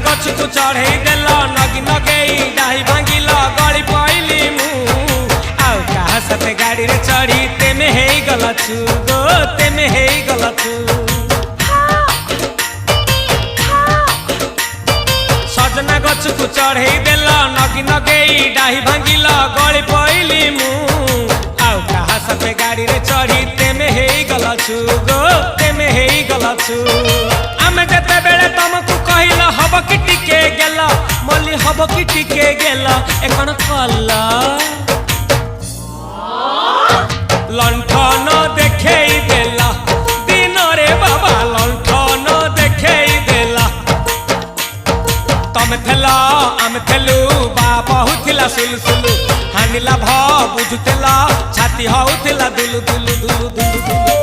गछ को चढ़े देल नगी नगेई डाही भांगिल गली पइली मु आउ कहा सते गाड़ी रे चढ़ी तेमे हे गलछु गो तेमे हे गलछु सजना गछ को चढ़े देल नगी नगेई डाही भांगिल गली पइली मु आउ कहा सते गाड़ी रे चढ़ी तेमे हे गलछु गो तेमे हे गलछु आमे जते बेले तुमको कहिल हब कि टिके गेल मल्ली हब कि टिके गेल एकन कल लंठन देखेई देला दिन रे बाबा लंठन देखेई देला तमे थेला आमे थेलु बाबा हुथिला सुलु हानिला भ बुझुतेला छाती हउथिला दुलु दुलु दुलु दुलु दुलु